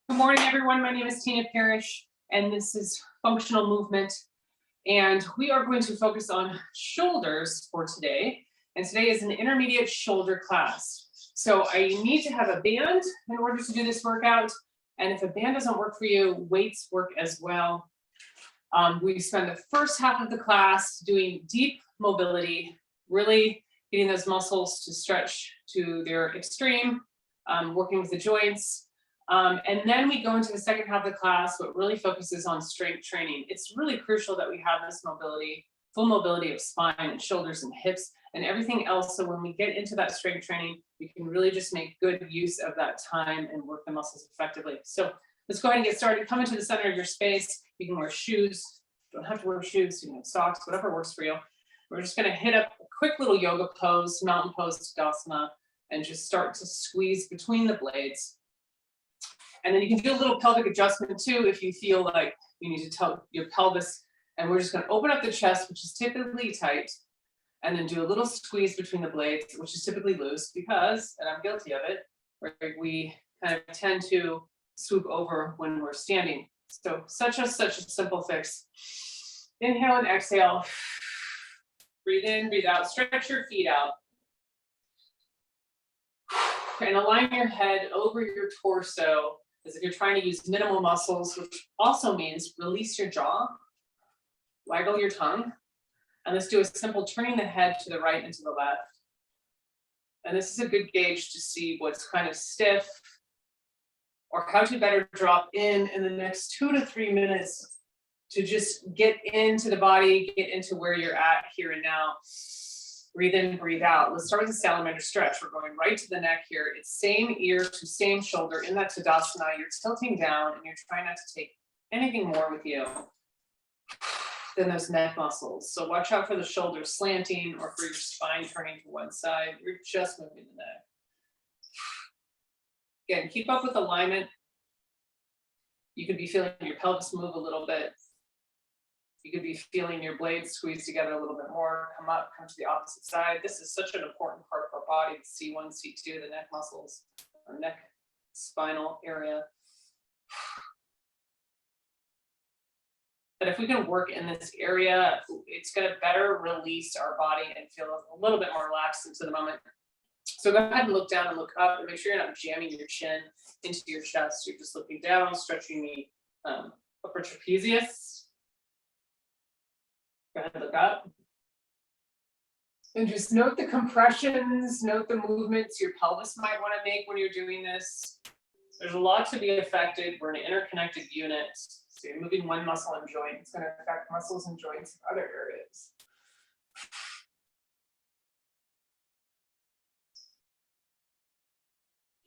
Good morning, everyone. My name is Tina Parrish, and this is Functional Movement. And we are going to focus on shoulders for today. And today is an intermediate shoulder class. So I need to have a band in order to do this workout. And if a band doesn't work for you, weights work as well. We spend the first half of the class doing deep mobility, really getting those muscles to stretch to their extreme, working with the joints. And then we go into the second half of the class, what really focuses on strength training. It's really crucial that we have this mobility, full mobility of spine and shoulders and hips and everything else. So when we get into that strength training, we can really just make good use of that time and work the muscles effectively. So let's go ahead and get started. Come into the center of your space. You can wear shoes. You don't have to wear shoes. You can have socks, whatever works for you. We're just going to hit up a quick little yoga pose, mountain pose, Tadasana, and just start to squeeze between the blades. And then you can do a little pelvic adjustment too if you feel like you need to tell your pelvis. And we're just going to open up the chest, which is typically tight, and then do a little squeeze between the blades, which is typically loose because, and I'm guilty of it, we kind of tend to swoop over when we're standing. So such a simple fix. Inhale and exhale. Breathe in, breathe out. Stretch your feet out. And align your head over your torso as if you're trying to use minimal muscles, which also means release your jaw, waggle your tongue, and let's do a simple turning the head to the right and to the left. And this is a good gauge to see what's kind of stiff or how to better drop in the next 2 to 3 minutes to just get into the body, get into where you're at here and now. Breathe in, breathe out. Let's start with a salamander stretch. We're going right to the neck here. It's same ear to same shoulder in that Tadasana. You're tilting down and you're trying not to take anything more with you than those neck muscles. So watch out for the shoulders slanting or for your spine turning to one side. You're just moving the neck. Again, keep up with alignment. You could be feeling your pelvis move a little bit. You could be feeling your blades squeeze together a little bit more, come up, come to the opposite side. This is such an important part of our body, C1, C2, the neck muscles, our neck spinal area. But if we can work in this area, it's going to better release our body and feel a little bit more relaxed into the moment. So go ahead and look down and look up and make sure you're not jamming your chin into your chest. You're just looking down, stretching the upper trapezius. Go ahead and look up. And just note the compressions, note the movements your pelvis might want to make when you're doing this. There's a lot to be affected. We're an interconnected unit. So you're moving one muscle and joint. It's going to affect muscles and joints in other areas.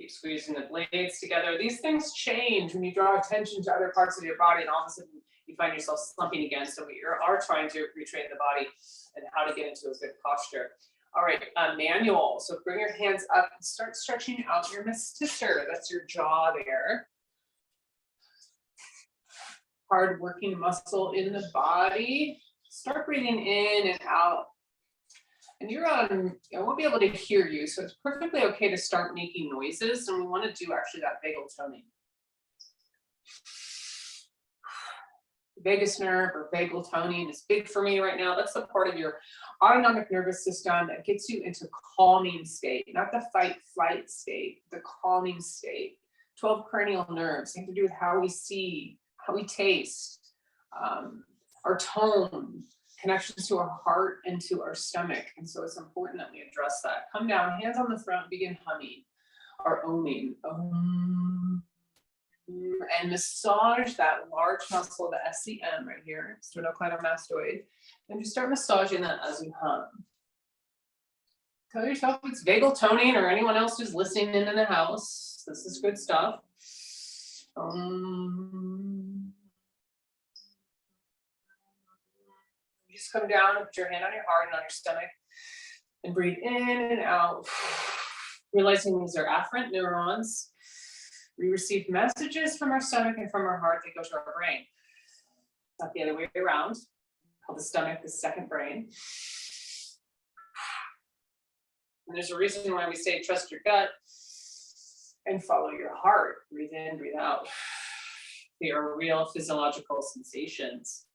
Keep squeezing the blades together. These things change when you draw attention to other parts of your body and all of a sudden you find yourself slumping again. So we are trying to retrain the body and how to get into a good posture. All right, manual. So bring your hands up and start stretching out your masseter. That's your jaw there. Hard working muscle in the body. Start breathing in and out. And you're on, I won't be able to hear you, so it's perfectly okay to start making noises. And we want to do actually that vagal toning. Vagus nerve or vagal toning is big for me right now. That's the part of your autonomic nervous system that gets you into calming state, not the fight flight state, the calming state. 12 cranial nerves have to do with how we see, how we taste, our tone, connections to our heart and to our stomach. And so it's important that we address that. Come down, hands on the front, begin humming or oming. And massage that large muscle, the SCM right here, sternocleidomastoid, and just start massaging that as you hum. Tell yourself it's vagal toning or anyone else who's listening in the house. This is good stuff. Just come down and put your hand on your heart and on your stomach and breathe in and out, realizing these are afferent neurons. We receive messages from our stomach and from our heart that go to our brain. Not the other way around. Call the stomach the second brain. And there's a reason why we say trust your gut and follow your heart. Breathe in, breathe out. They are real physiological sensations.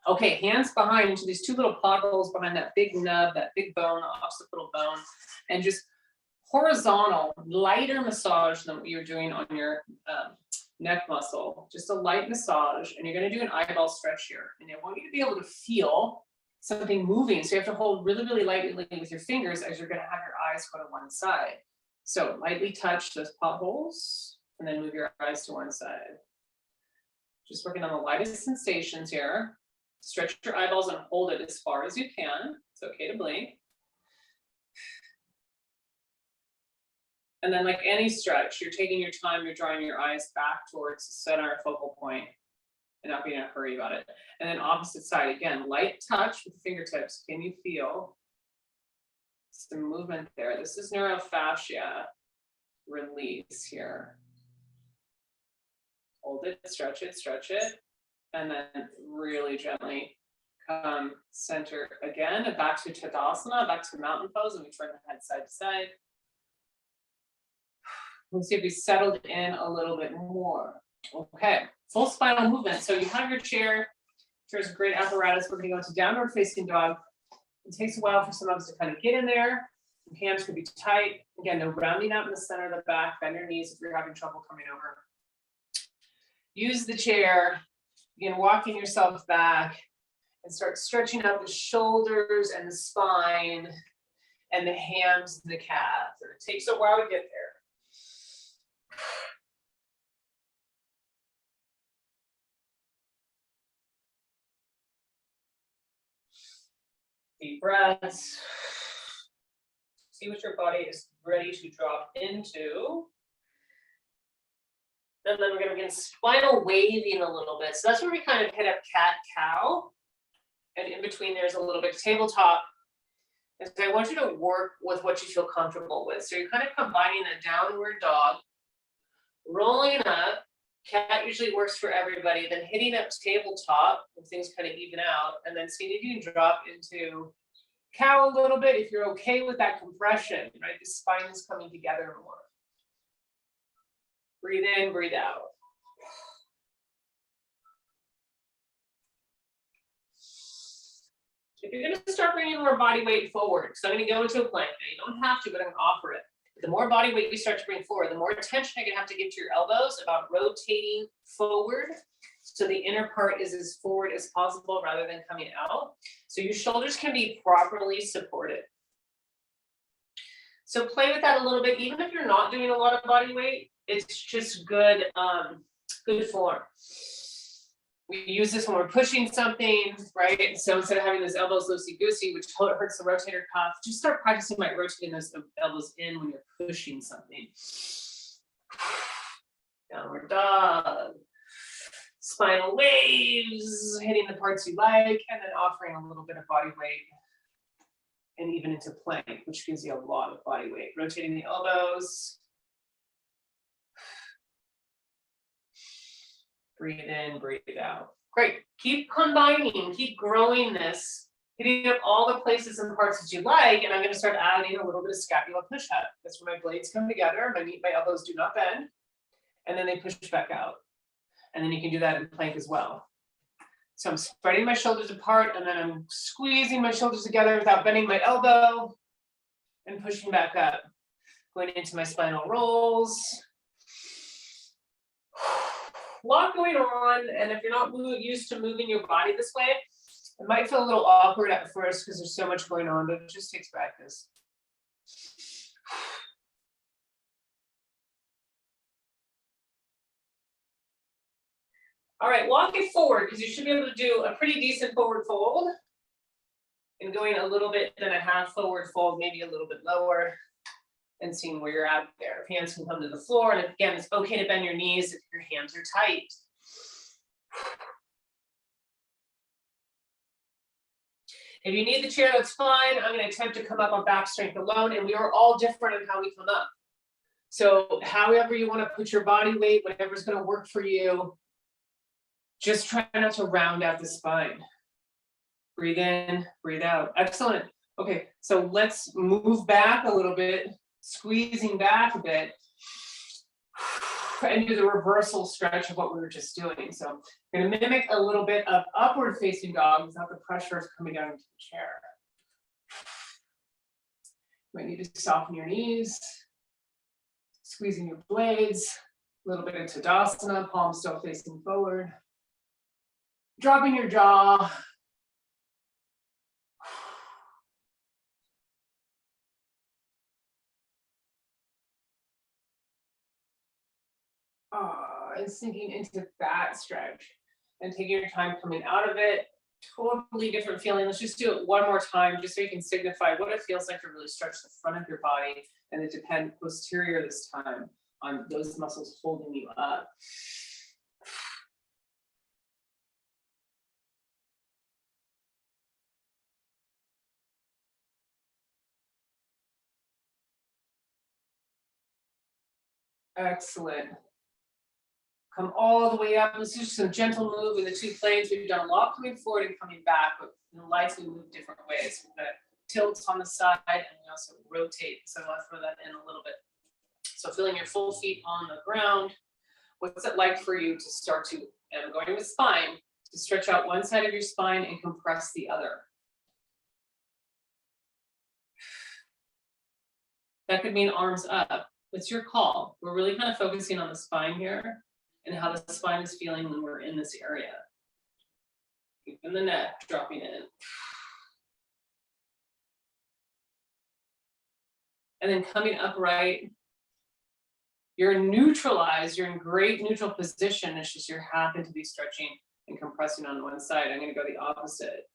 Okay, hands behind into these two little potholes behind that big nub, that big bone, occipital bone, and just horizontal, lighter massage than what you're doing on your neck muscle. Just a light massage, and you're gonna do an eyeball stretch here. And I want you to be able to feel something moving. So you have to hold really, really lightly with your fingers as you're gonna have your eyes go to one side. So lightly touch those potholes and then move your eyes to one side. Just working on the lightest sensations here. Stretch your eyeballs and hold it as far as you can. It's okay to blink. And then like any stretch, you're taking your time, you're drawing your eyes back towards the center focal point and not being in a hurry about it. And then opposite side, again, light touch with the fingertips. Can you feel some movement there? This is neurofascia release here. Hold it, stretch it. And then really gently come center again and back to Tadasana, back to mountain pose, and we turn the head side to side. Let's see if we settled in a little bit more. Okay, full spinal movement. So you have your chair. Chair's a great apparatus. We're gonna go into downward facing dog. It takes a while for some of us to kind of get in there. Your hands could be tight. Again, no rounding out in the center of the back. Bend your knees if you're having trouble coming over. Use the chair. Begin walking yourself back and start stretching out the shoulders and the spine and the hams and the calves. And it takes a while to get there. Deep breaths. See what your body is ready to drop into. And then we're going to begin spinal waving a little bit. So that's where we kind of hit up cat-cow. And in between there's a little bit of tabletop. And so I want you to work with what you feel comfortable with. So you're kind of combining a downward dog, rolling up. Cat usually works for everybody. Then hitting up tabletop when things kind of even out. And then seeing if you can drop into cow a little bit if you're okay with that compression, right? The spine is coming together more. Breathe in, breathe out. If you're going to start bringing more body weight forward, so I'm going to go into a plank. Now, you don't have to, but I'm going to offer it. The more body weight you start to bring forward, the more attention you're going to have to give to your elbows about rotating forward. So the inner part is as forward as possible rather than coming out. So your shoulders can be properly supported. So play with that a little bit, even if you're not doing a lot of body weight. It's just good, good form. We use this when we're pushing something, right? So instead of having those elbows loosey-goosey, which hurts the rotator cuff, just start practicing by rotating those elbows in when you're pushing something. Downward dog. Spinal waves, hitting the parts you like, and then offering a little bit of body weight. And even into plank, which gives you a lot of body weight. Rotating the elbows. Breathe in, breathe out. Great. Keep combining, keep growing this, hitting up all the places and parts that you like. And I'm going to start adding a little bit of scapula push-up. That's where my blades come together. My elbows do not bend. And then they push back out. And then you can do that in plank as well. So I'm spreading my shoulders apart, and then I'm squeezing my shoulders together without bending my elbow and pushing back up. Going into my spinal rolls. A lot going on, and if you're not used to moving your body this way, it might feel a little awkward at first because there's so much going on, but it just takes practice. All right, walk it forward because you should be able to do a pretty decent forward fold. And going a little bit, then a half forward fold, maybe a little bit lower, and seeing where you're at there. If hands can come to the floor, and again, it's okay to bend your knees if your hands are tight. If you need the chair, that's fine. I'm going to attempt to come up on back strength alone, and we are all different in how we come up. So however you want to put your body weight, whatever's going to work for you, just try not to round out the spine. Breathe in, breathe out. Excellent. Okay, so let's move back a little bit, squeezing back a bit. And do the reversal stretch of what we were just doing. So I'm going to mimic a little bit of upward facing dog without the pressure of coming down into the chair. You might need to soften your knees, squeezing your blades, a little bit of Tadasana, palms still facing forward. Dropping your jaw. And sinking into that stretch and taking your time coming out of it. Totally different feeling. Let's just do it one more time just so you can signify what it feels like to really stretch the front of your body and the depend posterior this time on those muscles holding you up. Excellent. Come all the way up. Let's do some gentle move in the two planes. We've done a lot coming forward and coming back, but in the lights we move different ways. We've got tilts on the side and we also rotate. So I'll throw that in a little bit. So feeling your full feet on the ground. What's it like for you to start to, and I'm going with spine, to stretch out one side of your spine and compress the other? That could mean arms up. It's your call. We're really kind of focusing on the spine here and how the spine is feeling when we're in this area. Keeping the neck, dropping in. And then coming upright. You're neutralized, you're in great neutral position. It's just you happen to be stretching and compressing on one side. I'm going to go the opposite.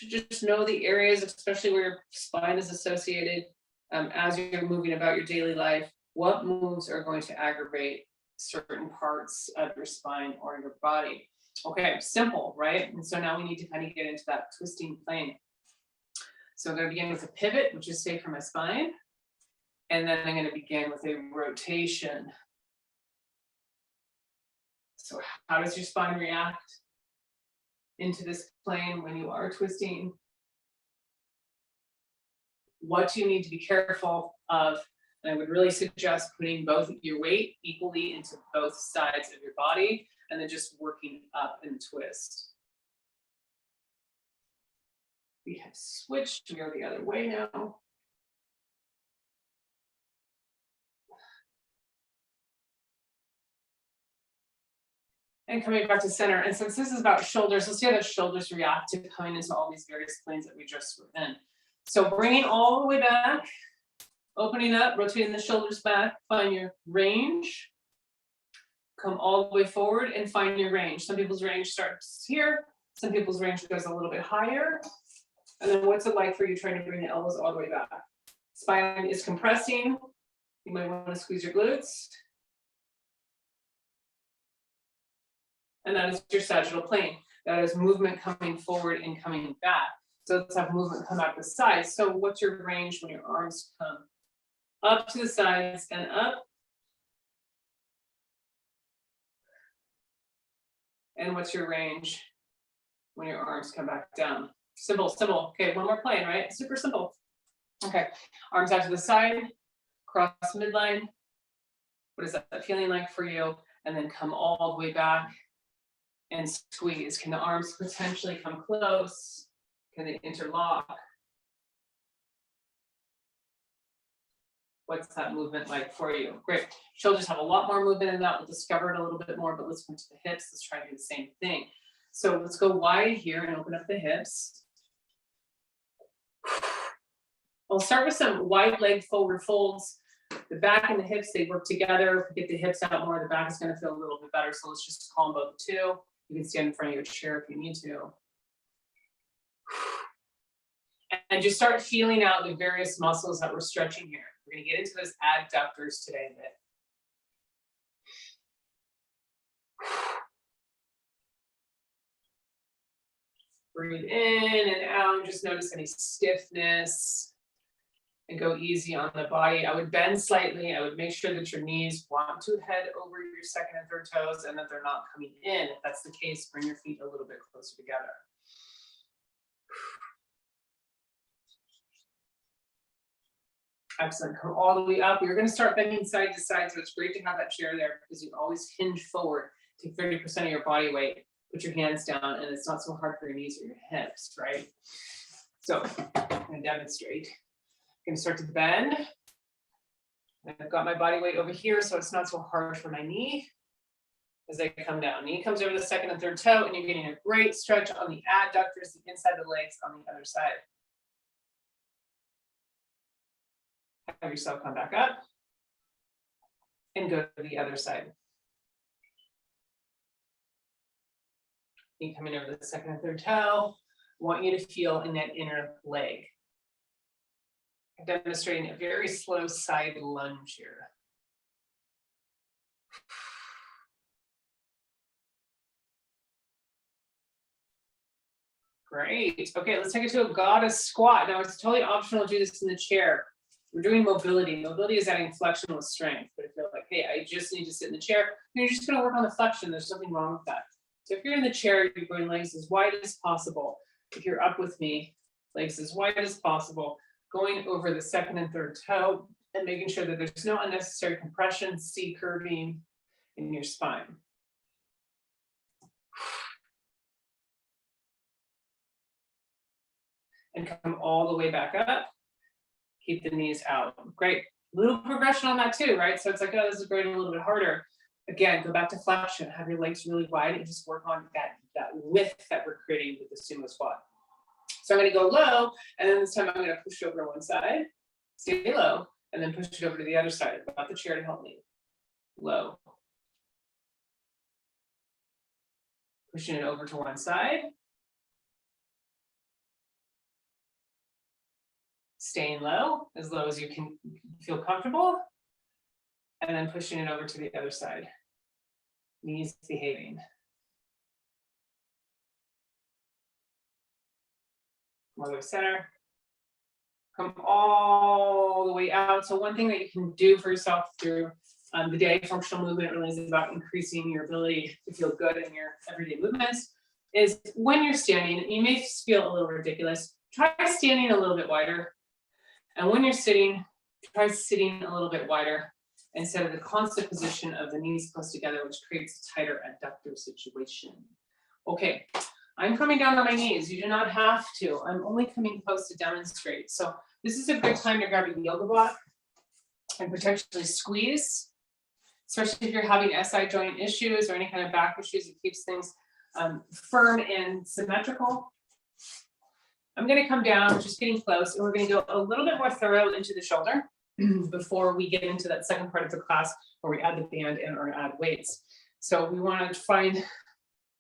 You should just know the areas, especially where your spine is associated, as you're moving about your daily life, what moves are going to aggravate certain parts of your spine or your body. Okay, simple, right? And so now we need to kind of get into that twisting plane. So I'm going to begin with a pivot, which is safe for my spine. And then I'm going to begin with a rotation. So how does your spine react into this plane when you are twisting? What do you need to be careful of? And I would really suggest putting both your weight equally into both sides of your body and then just working up and twist. We have switched to go the other way now. And coming back to center. And since this is about shoulders, let's see how the shoulders react to coming into all these various planes that we just were in. So bringing all the way back, opening up, rotating the shoulders back, find your range. Come all the way forward and find your range. Some people's range starts here. Some people's range goes a little bit higher. And then what's it like for you trying to bring the elbows all the way back? Spine is compressing. You might want to squeeze your glutes. And that is your sagittal plane. That is movement coming forward and coming back. So let's have movement come out the sides. So what's your range when your arms come up to the sides and up? And what's your range when your arms come back down? Simple, simple. Okay, one more plane, right? Super simple. Okay, arms out to the side, cross midline. What is that feeling like for you? And then come all the way back and squeeze. Can the arms potentially come close? Can they interlock? What's that movement like for you? Great. Shoulders have a lot more movement in that. We'll discover it a little bit more, but let's go to the hips. Let's try to do the same thing. So let's go wide here and open up the hips. I'll start with some wide leg forward folds. The back and the hips, they work together. Get the hips out more, the back is going to feel a little bit better. So let's just calm both the two. You can stand in front of your chair if you need to. And just start feeling out the various muscles that we're stretching here. We're going to get into those adductors today a bit. Breathe in and out. Just notice any stiffness and go easy on the body. I would bend slightly. I would make sure that your knees want to head over your second and third toes and that they're not coming in. If that's the case, bring your feet a little bit closer together. Excellent. Come all the way up. You're going to start bending side to side. So it's great to have that chair there because you always hinge forward. Take 30% of your body weight. Put your hands down, and it's not so hard for your knees or your hips, right? So I'm going to demonstrate. I'm going to start to bend. I've got my body weight over here, so it's not so hard for my knee as I come down. Knee comes over the second and third toe, and you're getting a great stretch on the adductors, the inside of the legs on the other side. Have yourself come back up and go to the other side. Knee coming over the second and third toe. Want you to feel in that inner leg. I'm demonstrating a very slow side lunge here. Great. Okay, let's take it to a goddess squat. Now it's totally optional to do this in the chair. We're doing mobility. Mobility is adding flexion with strength. But if you're like, hey, I just need to sit in the chair, you're just going to work on the flexion. There's nothing wrong with that. So if you're in the chair, you're going legs as wide as possible. If you're up with me, legs as wide as possible, going over the second and third toe and making sure that there's no unnecessary compression, C curving in your spine. And come all the way back up. Keep the knees out. Great. Little progression on that too, right? So it's like, oh, this is going a little bit harder. Again, go back to flexion. Have your legs really wide and just work on that width that we're creating with the sumo squat. So I'm going to go low, and then this time I'm going to push over to one side, stay low, and then push it over to the other side. I've got the chair to help me. Low. Pushing it over to one side. Staying low as you can feel comfortable, and then pushing it over to the other side. Knees behaving. Mother center. Come all the way out. So one thing that you can do for yourself through the day, functional movement really is about increasing your ability to feel good in your everyday movements, is when you're standing, you may feel a little ridiculous. Try standing a little bit wider. And when you're sitting, try sitting a little bit wider instead of the constant position of the knees close together, which creates a tighter adductor situation. Okay, I'm coming down on my knees. You do not have to. I'm only coming close to demonstrate. So this is a good time to grab your yoga block and potentially squeeze, especially if you're having SI joint issues or any kind of back issues. It keeps things firm and symmetrical. I'm going to come down, just getting close, and we're going to go a little bit more thorough into the shoulder before we get into that second part of the class where we add the band in or add weights. So we want to find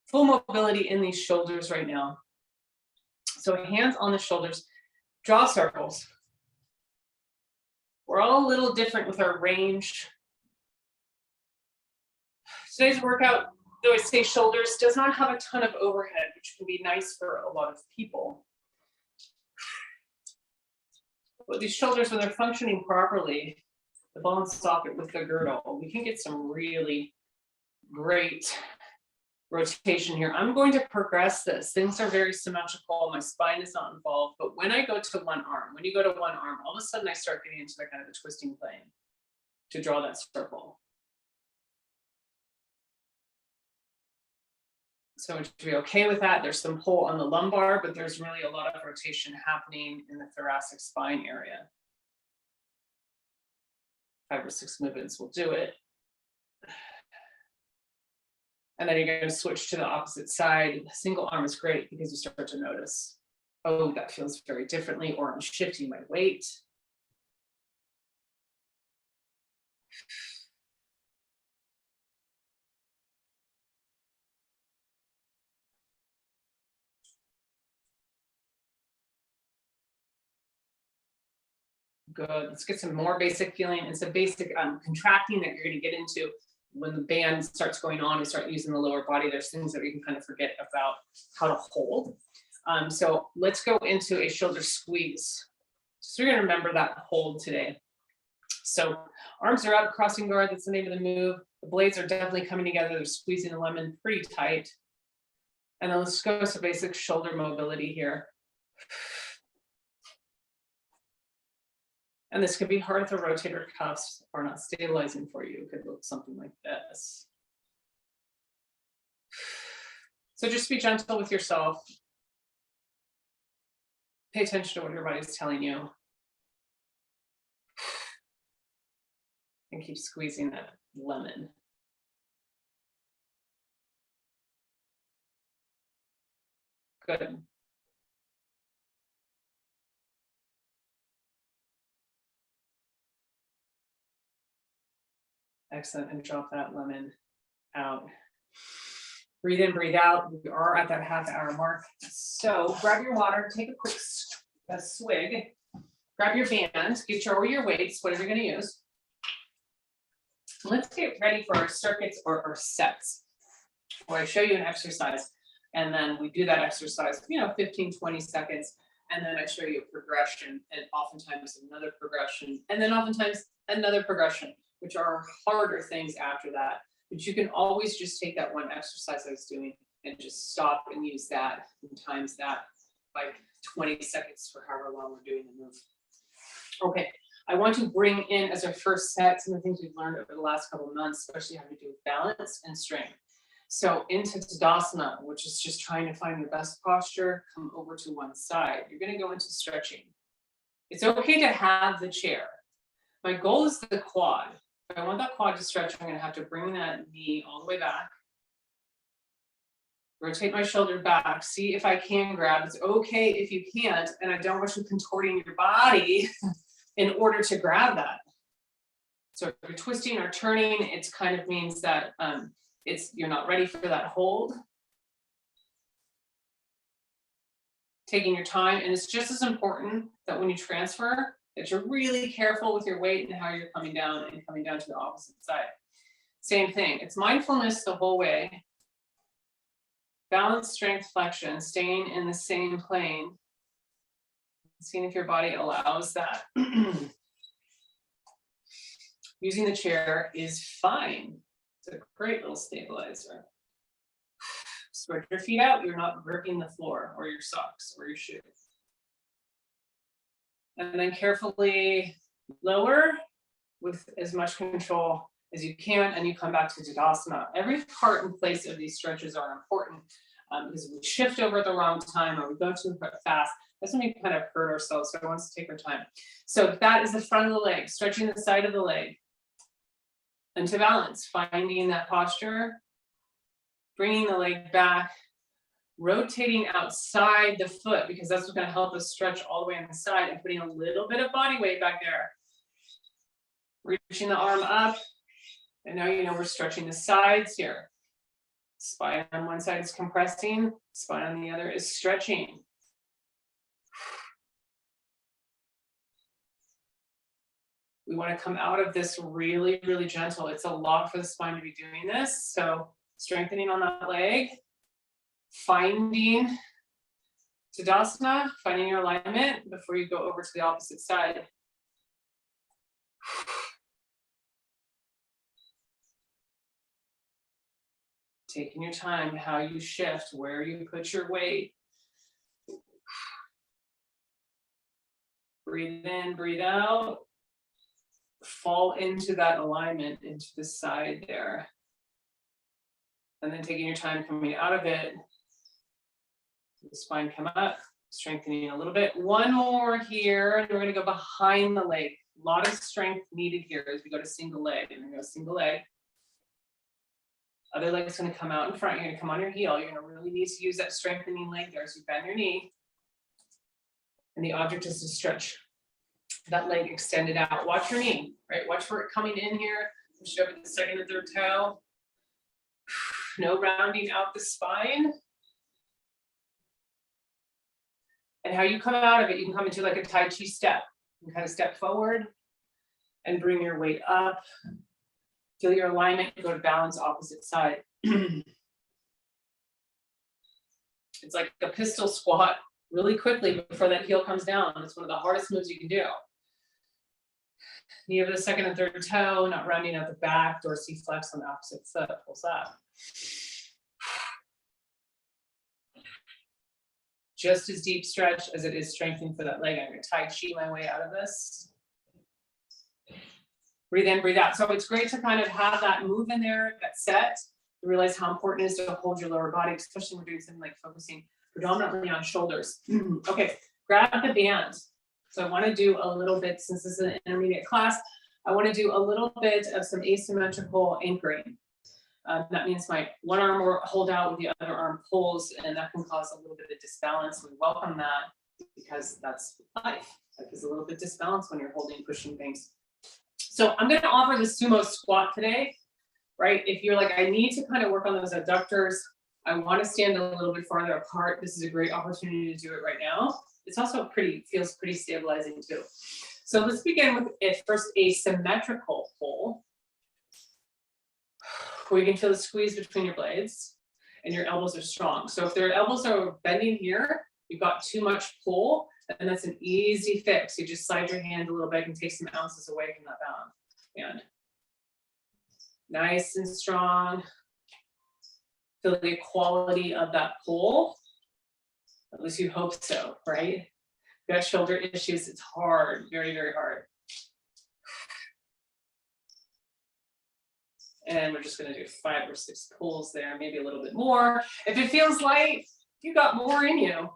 full mobility in these shoulders right now. So hands on the shoulders, draw circles. We're all a little different with our range. Today's workout, though I say shoulders, does not have a ton of overhead, which can be nice for a lot of people. But these shoulders, when they're functioning properly, the ball and socket with the girdle, we can get some really great rotation here. I'm going to progress this. Things are very symmetrical. My spine is not involved. But when I go to one arm, when you go to one arm, all of a sudden I start getting into that kind of a twisting plane to draw that circle. So to be okay with that, there's some pull on the lumbar, but there's really a lot of rotation happening in the thoracic spine area. 5 or 6 movements will do it. And then you're going to switch to the opposite side. The single arm is great because you start to notice, oh, that feels very differently, or I'm shifting my weight. Good. Let's get some more basic feeling. It's a basic contracting that you're going to get into when the band starts going on and start using the lower body. There's things that we can kind of forget about how to hold. So let's go into a shoulder squeeze. So you're going to remember that hold today. So arms are up, crossing guard. That's the name of the move. The blades are definitely coming together. They're squeezing the lemon pretty tight. And then let's go to basic shoulder mobility here. And this could be hard if the rotator cuffs are not stabilizing for you. It could look something like this. So just be gentle with yourself. Pay attention to what your body's telling you. And keep squeezing that lemon. Good. Excellent, and drop that lemon out. Breathe in, breathe out. We are at that half-hour mark. So grab your water, take a quick swig. Grab your band, get your weights, whatever you're gonna use. Let's get ready for our circuits or our sets, where I show you an exercise, and then we do that exercise, 15, 20 seconds, and then I show you a progression, and oftentimes another progression, and then oftentimes another progression, which are harder things after that. But you can always just take that one exercise I was doing and just stop and use that and times that by 20 seconds for however long we're doing the move. Okay, I want to bring in as our first set some of the things we've learned over the last couple of months, especially having to do with balance and strength. So into Tadasana, which is just trying to find your best posture, come over to one side. You're gonna go into stretching. It's okay to have the chair. My goal is the quad. If I want that quad to stretch, I'm gonna have to bring that knee all the way back. Rotate my shoulder back, see if I can grab. It's okay if you can't, and I don't want you contorting your body in order to grab that. So if you're twisting or turning, it kind of means that you're not ready for that hold. Taking your time, and it's just as important that when you transfer, that you're really careful with your weight and how you're coming down to the opposite side. Same thing, it's mindfulness the whole way. Balance, strength, flexion, staying in the same plane. Seeing if your body allows that. Using the chair is fine. It's a great little stabilizer. Spread your feet out, you're not gripping the floor or your socks or your shoes. And then carefully lower with as much control as you can, and you come back to Tadasana. Every part and place of these stretches are important because if we shift over at the wrong time or we go too fast, that's when we kind of hurt ourselves. So I want us to take our time. So that is the front of the leg, stretching the side of the leg. Into balance, finding that posture, bringing the leg back, rotating outside the foot, because that's what's going to help us stretch all the way on the side, and putting a little bit of body weight back there. Reaching the arm up, and now we're stretching the sides here. Spine on one side is compressing, spine on the other is stretching. We want to come out of this really, really gentle. It's a lot for the spine to be doing this. So strengthening on that leg, finding Tadasana, finding your alignment before you go over to the opposite side. Taking your time, how you shift, where you put your weight. Breathe in, breathe out. Fall into that alignment, into the side there. And then taking your time coming out of it. The spine come up, strengthening a little bit. One more here, and we're gonna go behind the leg. A lot of strength needed here as we go to single leg. And we're gonna go single leg. Other leg's gonna come out in front. You're gonna come on your heel. You're gonna really need to use that strengthening leg there. So you bend your knee. And the object is to stretch that leg extended out. Watch your knee, right? Watch for it coming in here. Push it over the second and third toe. No rounding out the spine. And how you come out of it, you can come into like a Tai Chi step. You can kind of step forward and bring your weight up. Feel your alignment, go to balance opposite side. It's like a pistol squat really quickly before that heel comes down. It's one of the hardest moves you can do. Knee over the second and third toe, not rounding out the back, dorsiflex on the opposite foot, pulls up. Just as deep stretch as it is strengthening for that leg. I'm going to Tai Chi my way out of this. Breathe in, breathe out. So it's great to kind of have that move in there, that set. You realize how important it is to hold your lower body, especially when we're doing something like focusing predominantly on shoulders. Okay, grab the band. So I want to do a little bit, since this is an intermediate class, I want to do a little bit of some asymmetrical anchoring. That means my one arm will hold out with the other arm pulls, and that can cause a little bit of disbalance. We welcome that because that's life. Life is a little bit disbalanced when you're holding, pushing things. So I'm going to offer the sumo squat today, right? If you're like, I need to kind of work on those adductors, I want to stand a little bit farther apart. This is a great opportunity to do it right now. It's also feels pretty stabilizing too. So let's begin with first a symmetrical pull, where you can feel the squeeze between your blades and your elbows are strong. So if their elbows are bending here, you've got too much pull, and that's an easy fix. You just slide your hand a little bit and take some ounces away from that band. Nice and strong. Feel the quality of that pull. At least you hope so, right? If you got shoulder issues, it's hard, very, very hard. And we're just going to do 5 or 6 pulls there, maybe a little bit more. If it feels light, you got more in you.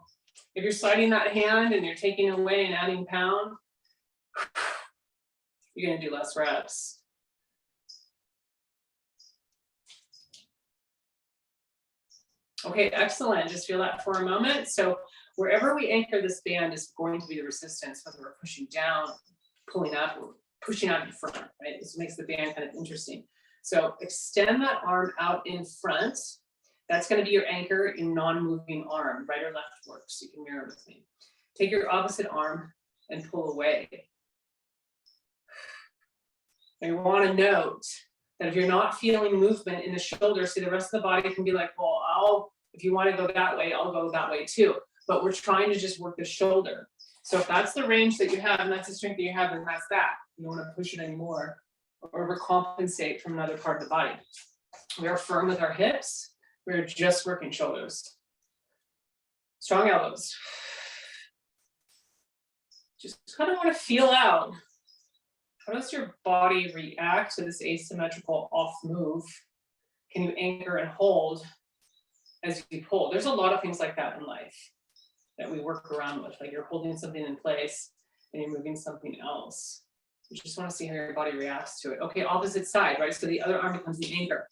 If you're sliding that hand and you're taking away and adding pound, you're going to do less reps. Okay, excellent. Just feel that for a moment. So wherever we anchor this band is going to be the resistance, whether we're pushing down, pulling up, or pushing out in front, right? This makes the band kind of interesting. So extend that arm out in front. That's going to be your anchor in non-moving arm. Right or left works. You can mirror with me. Take your opposite arm and pull away. And you want to note that if you're not feeling movement in the shoulder, see, the rest of the body can be like, well, if you want to go that way, I'll go that way too. But we're trying to just work the shoulder. So if that's the range that you have and that's the strength that you have, then that's that. You don't want to push it anymore or overcompensate from another part of the body. We are firm with our hips. We're just working shoulders. Strong elbows. Just kind of want to feel out. How does your body react to this asymmetrical off move? Can you anchor and hold as you pull? There's a lot of things like that in life that we work around with, like you're holding something in place and you're moving something else. You just want to see how your body reacts to it. Okay, opposite side, right? So the other arm becomes the anchor.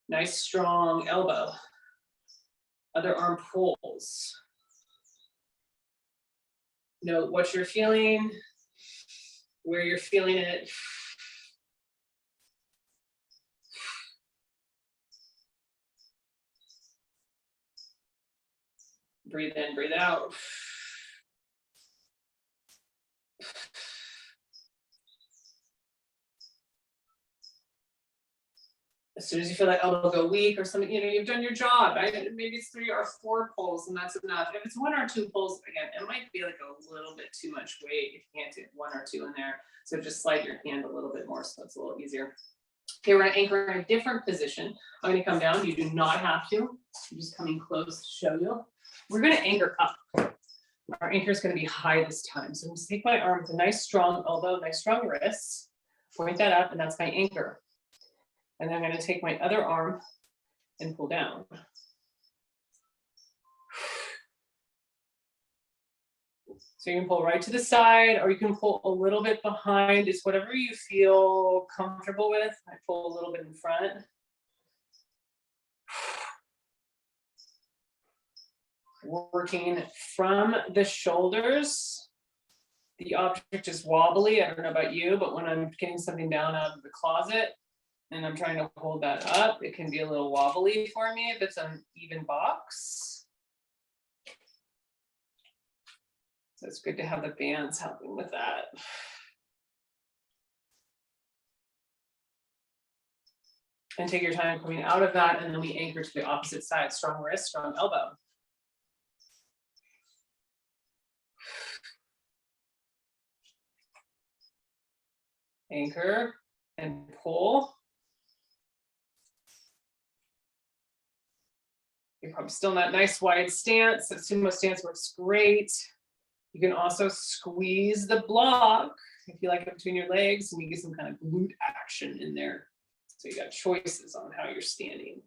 Nice strong elbow. Other arm pulls. Note what you're feeling, where you're feeling it. Breathe in, breathe out. As soon as you feel that elbow go weak or something, you've done your job. Right? Maybe it's 3 or 4 pulls and that's enough. If it's 1 or 2 pulls, again, it might be like a little bit too much weight if you can't do 1 or 2 in there. So just slide your hand a little bit more so it's a little easier. Okay, we're going to anchor in a different position. I'm going to come down. You do not have to. I'm just coming close to show you. We're going to anchor up. Our anchor is going to be high this time. So I'm going to take my arm with a nice strong elbow, nice strong wrists, point that up, and that's my anchor. And then I'm going to take my other arm and pull down. So you can pull right to the side, or you can pull a little bit behind. It's whatever you feel comfortable with. I pull a little bit in front. Working from the shoulders. The object is wobbly. I don't know about you, but when I'm getting something down out of the closet and I'm trying to hold that up, it can be a little wobbly for me if it's an even box. So it's good to have the bands helping with that. And take your time coming out of that, and then we anchor to the opposite side. Strong wrist, strong elbow. Anchor and pull. You're probably still in that nice wide stance. That sumo stance works great. You can also squeeze the block if you like it between your legs, and you get some kind of glute action in there. So you got choices on how you're standing.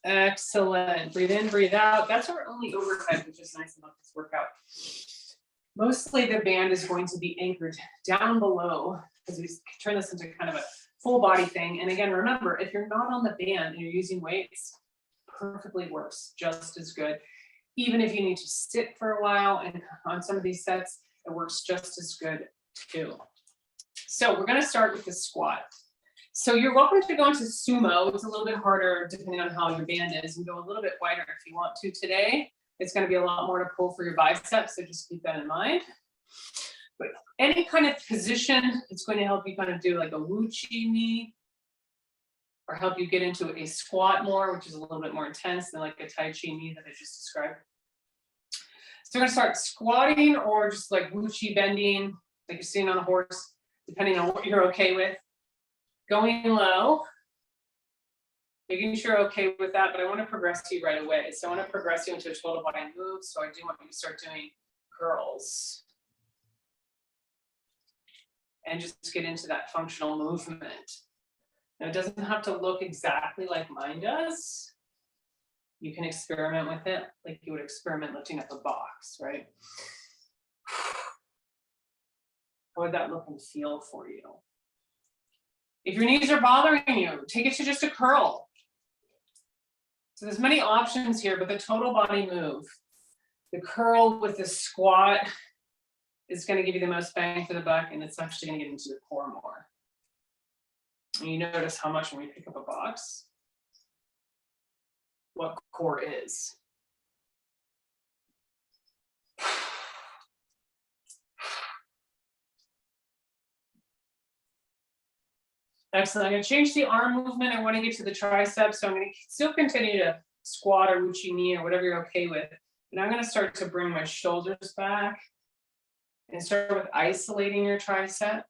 Excellent. Breathe in, breathe out. That's our only overhead, which is nice about this workout. Mostly the band is going to be anchored down below because we turn this into kind of a full body thing. And again, remember, if you're not on the band and you're using weights, perfectly works just as good. Even if you need to sit for a while, and on some of these sets, it works just as good too. So we're going to start with the squat. So you're welcome to go into sumo. It's a little bit harder depending on how your band is, and go a little bit wider if you want to today. It's going to be a lot more to pull for your biceps, so just keep that in mind. But any kind of position, it's going to help you kind of do like a wuchi knee, or help you get into a squat more, which is a little bit more intense than like a tai chi knee that I just described. So we're going to start squatting or just like wuchi bending, like you're sitting on a horse, depending on what you're okay with. Going low, making sure you're okay with that, but I want to progress you right away. So I want to progress you into a total body move. So I do want you to start doing curls. And just get into that functional movement. Now it doesn't have to look exactly like mine does. You can experiment with it like you would experiment lifting up a box, right? How would that look and feel for you? If your knees are bothering you, take it to just a curl. So there's many options here, but the total body move, the curl with the squat is going to give you the most bang for the buck, and it's actually going to get into the core more. And you notice how much when we pick up a box, what core is. Excellent. I'm going to change the arm movement. I want to get to the triceps, so I'm going to still continue to squat or wuchi knee or whatever you're okay with. And I'm going to start to bring my shoulders back and start with isolating your tricep.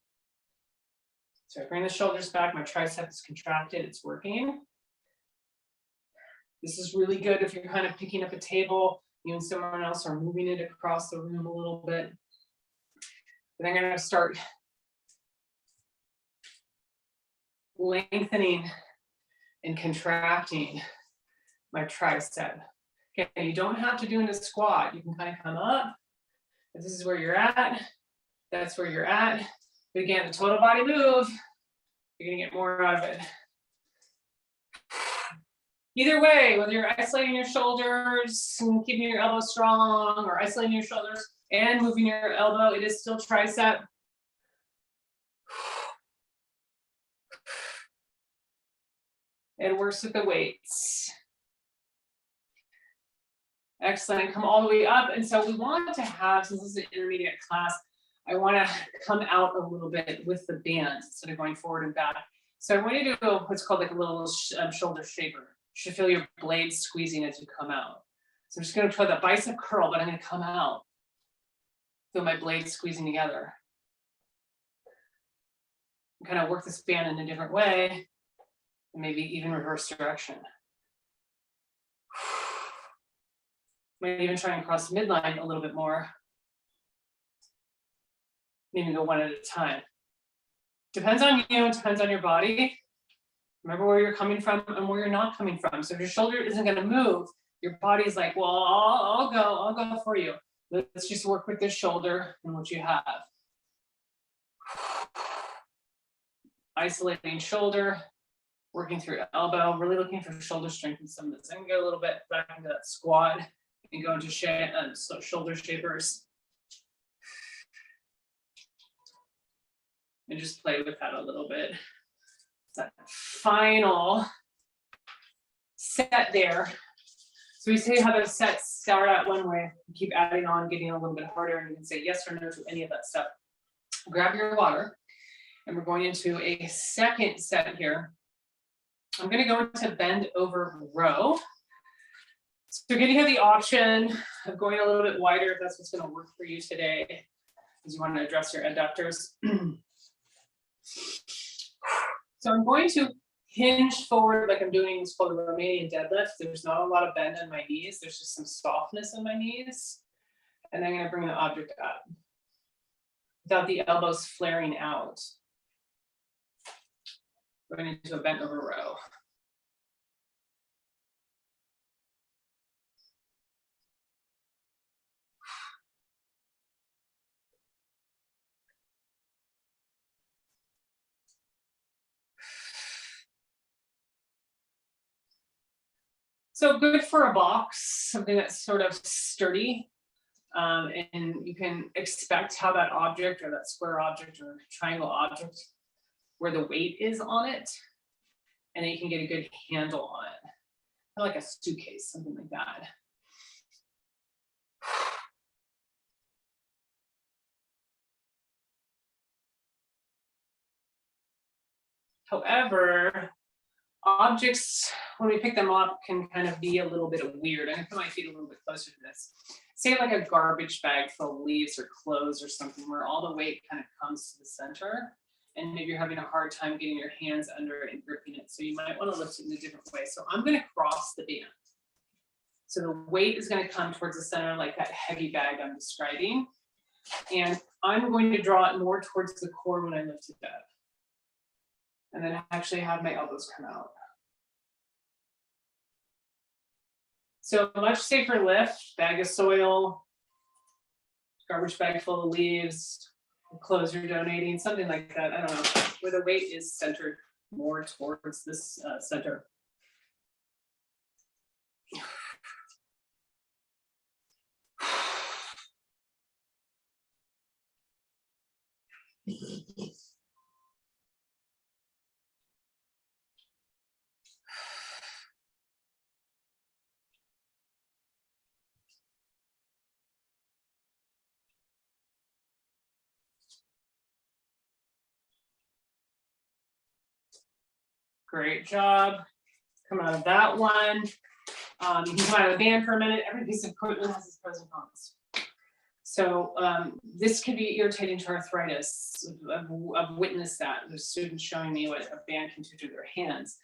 So I bring the shoulders back, my tricep is contracted, it's working. This is really good if you're kind of picking up a table, you and someone else are moving it across the room a little bit. Then I'm going to start lengthening and contracting my tricep. Okay, you don't have to do in a squat. You can kind of come up. If this is where you're at, that's where you're at. But again, the total body move, you're gonna get more out of it. Either way, whether you're isolating your shoulders and keeping your elbow strong, or isolating your shoulders and moving your elbow, it is still tricep. It works with the weights. Excellent, come all the way up. And so we want to have, since this is an intermediate class, I want to come out a little bit with the bands instead of going forward and back. So I want you to do what's called like a little shoulder shaper. You should feel your blades squeezing as you come out. So I'm just going to try the bicep curl, but I'm going to come out. Feel my blades squeezing together. And kind of work this band in a different way, and maybe even reverse direction. Might even try and cross midline a little bit more. Maybe go one at a time. Depends on you, depends on your body. Remember where you're coming from and where you're not coming from. So if your shoulder isn't going to move, your body's like, well, I'll go for you. Let's just work with this shoulder and what you have. Isolating shoulder, working through elbow, really looking for shoulder strength in some of this. I can go a little bit back into that squat and go into shoulder shapers. And just play with that a little bit. That final set there. So we say how those sets start out one way, keep adding on, getting a little bit harder, and you can say yes or no to any of that stuff. Grab your water, and we're going into a second set here. I'm going to go into bend over row. So you're going to have the option of going a little bit wider if that's what's going to work for you today, because you want to address your adductors. So I'm going to hinge forward like I'm doing this called a Romanian deadlift. There's not a lot of bend in my knees. There's just some softness in my knees. And I'm going to bring the object up without the elbows flaring out. Going into a bent over row. So good for a box, something that's sort of sturdy. And you can expect how that object or that square object or triangle object, where the weight is on it, and then you can get a good handle on it. Kind of like a suitcase, something like that. However, objects, when we pick them up, can kind of be a little bit weird. I'm gonna put my feet a little bit closer to this. Say like a garbage bag full of leaves or clothes or something where all the weight kind of comes to the center, and maybe you're having a hard time getting your hands under it and gripping it. So you might want to lift it in a different way. So I'm gonna cross the band. So the weight is gonna come towards the center like that heavy bag I'm describing. And I'm going to draw it more towards the core when I lift it up. And then actually have my elbows come out. So much safer lift, bag of soil, garbage bag full of leaves, clothes you're donating, something like that. I don't know, where the weight is centered more towards this center. Great job. Come out of that one. You can come out of the band for a minute. Every piece of equipment has its pros and cons. So this could be irritating to arthritis. I've witnessed that. There's students showing me what a band can do to their hands.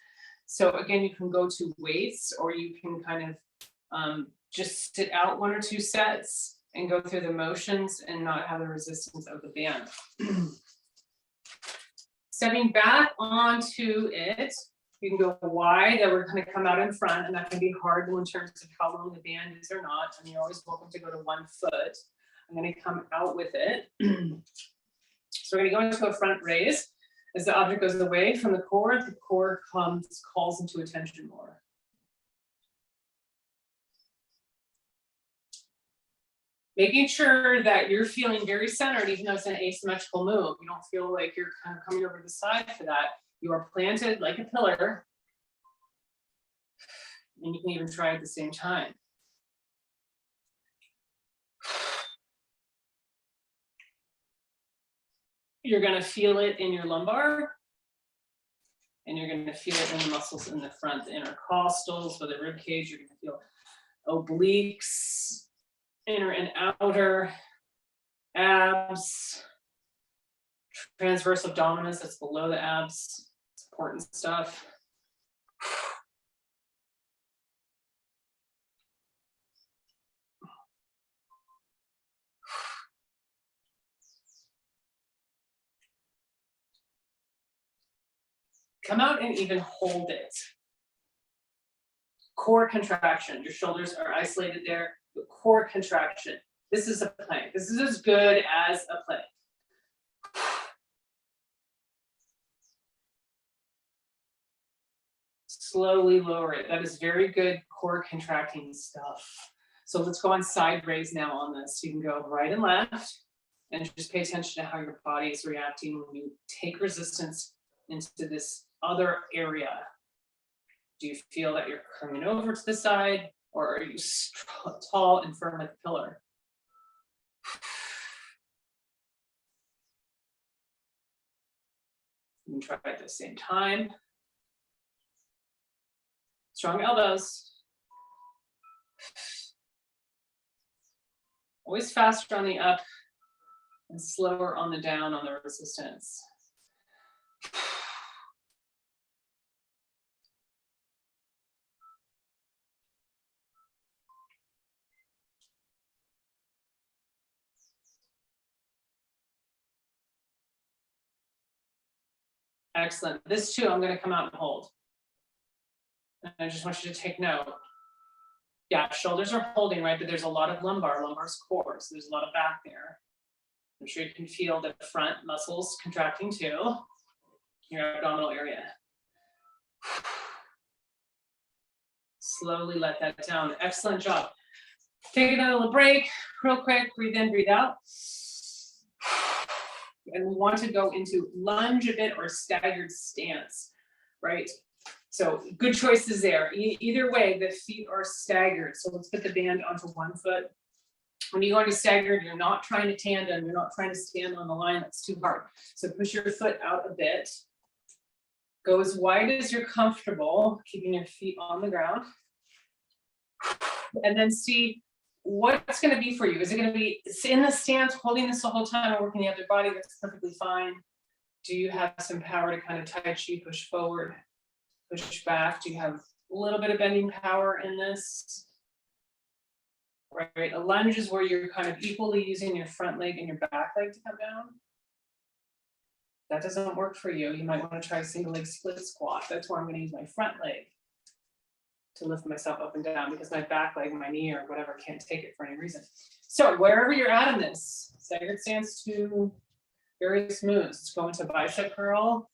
So again, you can go to weights, or you can kind of just sit out 1 or 2 sets and go through the motions and not have the resistance of the band. Stepping back onto it, you can go wide, that we're going to come out in front, and that can be hard in terms of how long the band is or not. And you're always welcome to go to 1 foot. I'm going to come out with it. So we're going to go into a front raise. As the object goes away from the core calls into attention more. Making sure that you're feeling very centered, even though it's an asymmetrical move. You don't feel like you're kind of coming over the side for that. You are planted like a pillar. And you can even try at the same time. You're going to feel it in your lumbar. And you're going to feel it in the muscles in the front, the intercostals, for the rib cage. You're going to feel obliques, inner and outer, abs, transverse abdominis, that's below the abs. It's important stuff. Come out and even hold it. Core contraction. Your shoulders are isolated there. The core contraction. This is a plank. This is as good as a plank. Slowly lower it. That is very good core contracting stuff. So let's go on side raise now on this. You can go right and left and just pay attention to how your body is reacting when you take resistance into this other area. Do you feel that you're coming over to the side, or are you tall and firm like a pillar? You can try at the same time. Strong elbows. Always faster on the up and slower on the down on the resistance. Excellent. This too, I'm going to come out and hold. And I just want you to take note. Yeah, shoulders are holding, right? But there's a lot of lumbar. Lumbar's core, so there's a lot of back there. I'm sure you can feel the front muscles contracting too, your abdominal area. Slowly let that down. Excellent job. Take another little break, real quick. Breathe in, breathe out. And we want to go into lunge a bit or staggered stance, right? So good choices there. Either way, the feet are staggered. So let's put the band onto one foot. When you go into staggered, you're not trying to tandem. You're not trying to stand on the line. That's too hard. So push your foot out a bit. Go as wide as you're comfortable, keeping your feet on the ground. And then see what's going to be for you. Is it going to be in the stance, holding this the whole time and working the other body? That's perfectly fine. Do you have some power to kind of tai chi, push forward, push back? Do you have a little bit of bending power in this? Right, a lunge is where you're kind of equally using your front leg and your back leg to come down. That doesn't work for you. You might want to try a single leg split squat. That's where I'm going to use my front leg to lift myself up and down because my back leg, my knee or whatever can't take it for any reason. So wherever you're at in this, staggered stance to various moves. Let's go into bicep curl.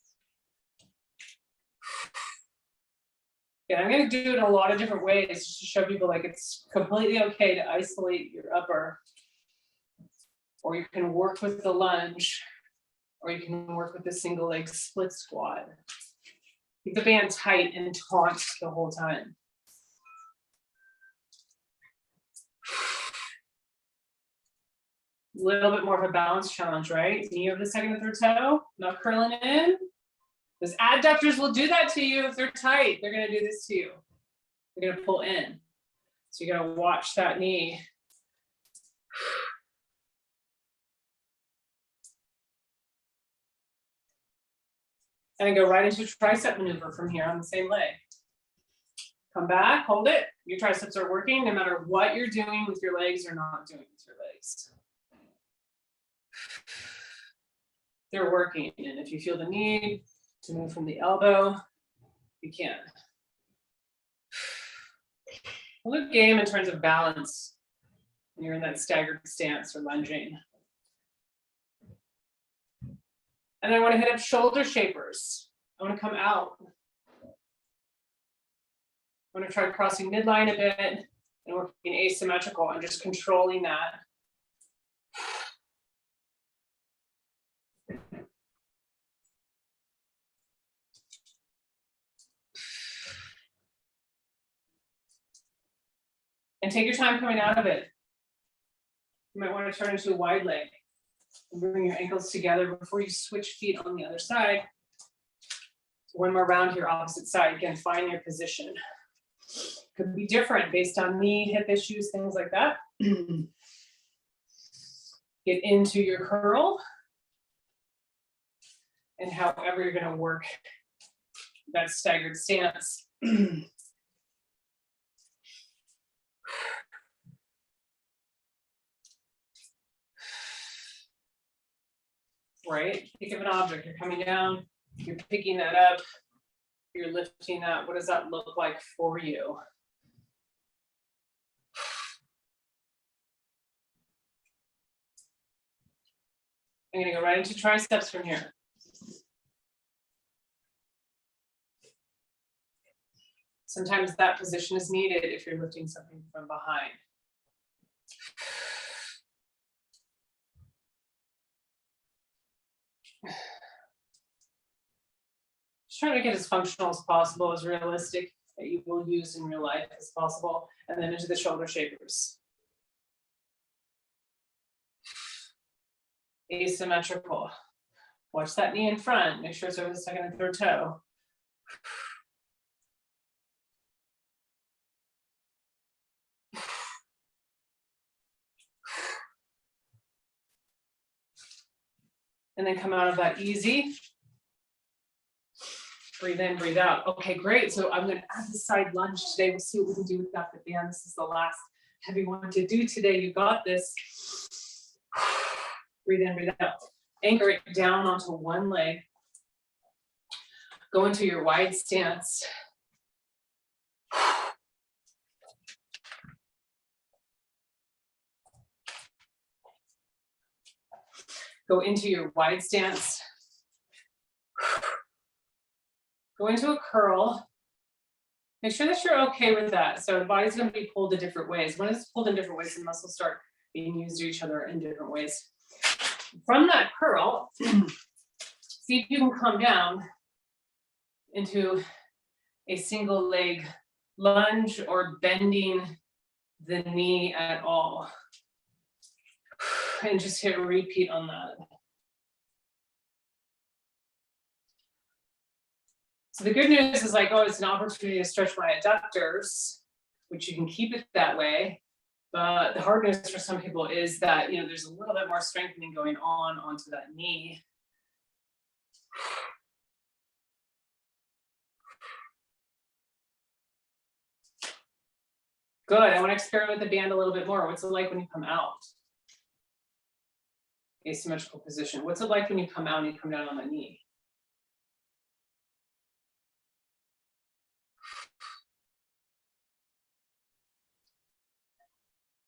Yeah, I'm going to do it in a lot of different ways just to show people like it's completely okay to isolate your upper, or you can work with the lunge, or you can work with the single leg split squat. Keep the band tight and taut the whole time. A little bit more of a balance challenge, right? Knee over the second and third toe, not curling in. Those adductors will do that to you if they're tight. They're going to do this to you. They're going to pull in. So you're going to watch that knee. And go right into tricep maneuver from here on the same leg. Come back, hold it. Your triceps are working no matter what you're doing with your legs or not doing with your legs. They're working. And if you feel the need to move from the elbow, you can. A good game in terms of balance when you're in that staggered stance or lunging. And I want to hit up shoulder shapers. I want to come out. I want to try crossing midline a bit and working asymmetrical and just controlling that. And take your time coming out of it. You might want to turn into a wide leg and bring your ankles together before you switch feet on the other side. One more round here, opposite side. Again, find your position. Could be different based on knee, hip issues, things like that. Get into your curl. And however you're going to work that staggered stance. Right? Think of an object. You're coming down, you're picking that up, you're lifting that. What does that look like for you? I'm going to go right into triceps from here. Sometimes that position is needed if you're lifting something from behind. Just trying to get as functional as possible, as realistic that you will use in real life as possible, and then into the shoulder shapers. Asymmetrical. Watch that knee in front. Make sure it's over the second and third toe. And then come out of that easy. Breathe in, breathe out. Okay, great. So I'm going to add the side lunge today. We'll see what we can do with that at the end. This is the last heavy one to do today. You got this. Breathe in, breathe out. Anchor it down onto one leg. Go into your wide stance. Go into your wide stance. Go into a curl. Make sure that you're okay with that. So the body's going to be pulled in different ways. When it's pulled in different ways, the muscles start being used to each other in different ways. From that curl, see if you can come down into a single leg lunge or bending the knee at all. And just hit repeat on that. So the good news is like, oh, it's an opportunity to stretch my adductors, which you can keep it that way. But the hard news for some people is that, you know, there's a little bit more strengthening going on onto that knee. Good, I want to experiment with the band a little bit more. What's it like when you come out? Asymmetrical position. What's it like when you come out and you come down on the knee?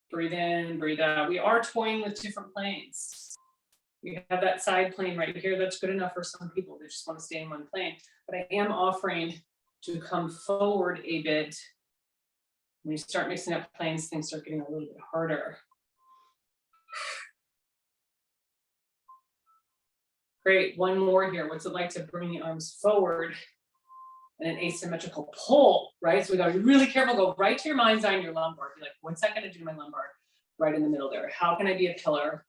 Breathe in, breathe out. We are toying with different planes. We have that side plane right here. That's good enough for some people. They just want to stay in one plane. But I am offering to come forward a bit. When you start mixing up planes, things start getting a little bit harder. Great, one more here. What's it like to bring the arms forward and an asymmetrical pull, right? So we gotta be really careful, go right to your mind's eye and your lumbar. Be like, what's that gonna do to my lumbar? Right in the middle there. How can I be a pillar?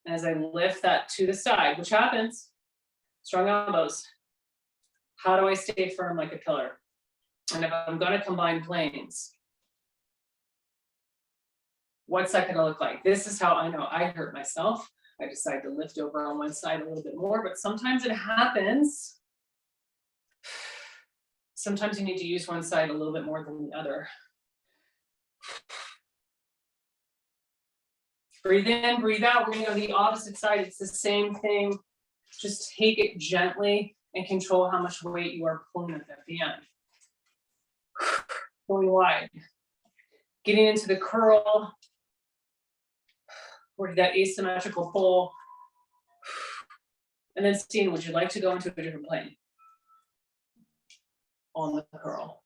And as I lift that to the side, which happens, strong elbows. How do I stay firm like a pillar? And if I'm gonna combine planes, what's that gonna look like? This is how I know I hurt myself. I decide to lift over on one side a little bit more, but sometimes it happens. Sometimes you need to use one side a little bit more than the other. Breathe in, breathe out. We're gonna go to the opposite side. It's the same thing. Just take it gently and control how much weight you are pulling at the band. Going wide. Getting into the curl. Or that asymmetrical pull. And then seeing, would you like to go into a different plane? On the curl.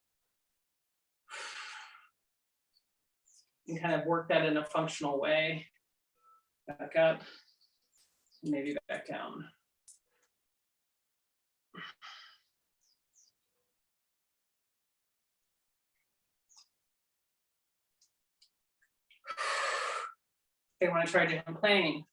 And kind of work that in a functional way. Back up, maybe back down. They want to try a different plane.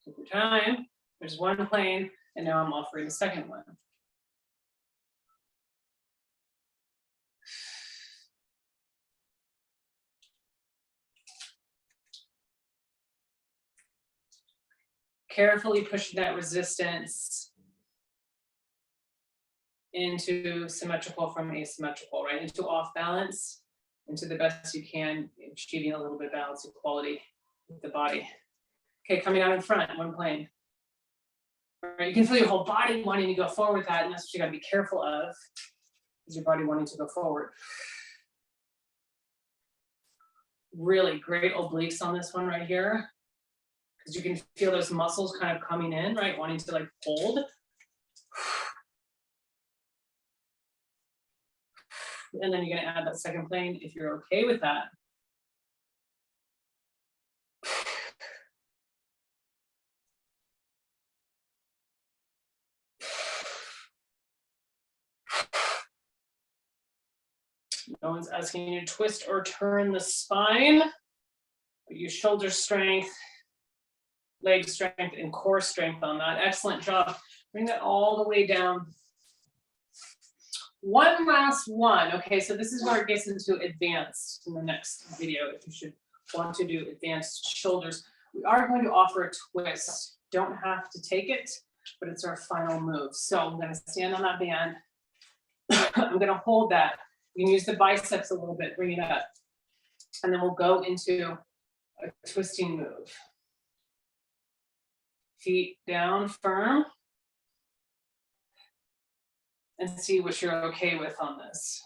Take your time. There's one plane, and now I'm offering the second one. Carefully pushing that resistance into symmetrical from asymmetrical, right? Into off balance, into the best you can, achieving a little bit of balance equality with the body. Okay, coming out in front, one plane. All right, you can feel your whole body wanting to go forward with that, and that's what you gotta be careful of, is your body wanting to go forward. Really great obliques on this one right here, because you can feel those muscles kind of coming in, right? Wanting to like hold. And then you're gonna add that second plane if you're okay with that. No one's asking you to twist or turn the spine, but use shoulder strength, leg strength, and core strength on that. Excellent job. Bring that all the way down. One last one. Okay, so this is where it gets into advanced in the next video, if you should want to do advanced shoulders. We are going to offer a twist. Don't have to take it, but it's our final move. So I'm gonna stand on that band. I'm gonna hold that. You can use the biceps a little bit, bring it up. And then we'll go into a twisting move. Feet down firm. And see what you're okay with on this.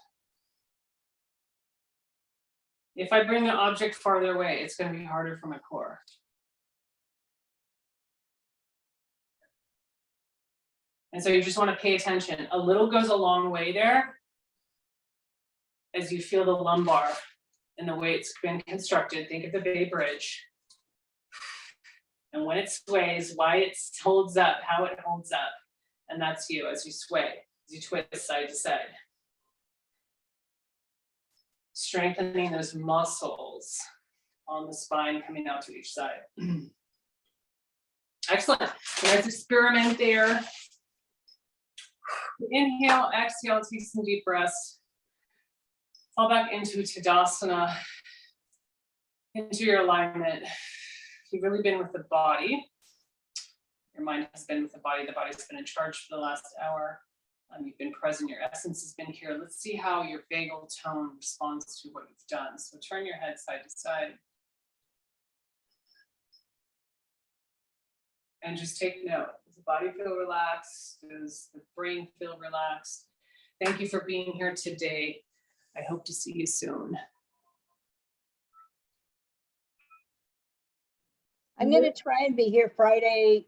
If I bring the object farther away, it's going to be harder for my core. And so you just want to pay attention. A little goes a long way there as you feel the lumbar and the way it's been constructed. Think of the Bay Bridge. And when it sways, why it holds up, how it holds up. And that's you as you sway, as you twist side to side. Strengthening those muscles on the spine coming out to each side. Excellent. Let's experiment there. Inhale, exhale, take some deep breaths. Fall back into Tadasana, into your alignment. You've really been with the body. Your mind has been with the body's been in charge for the last hour. You've been present, your essence has been here. Let's see how your vagal tone responds to what you've done. So turn your head side to side. And just take note. Does the body feel relaxed? Does the brain feel relaxed? Thank you for being here today. I hope to see you soon. I'm going to try and be here Friday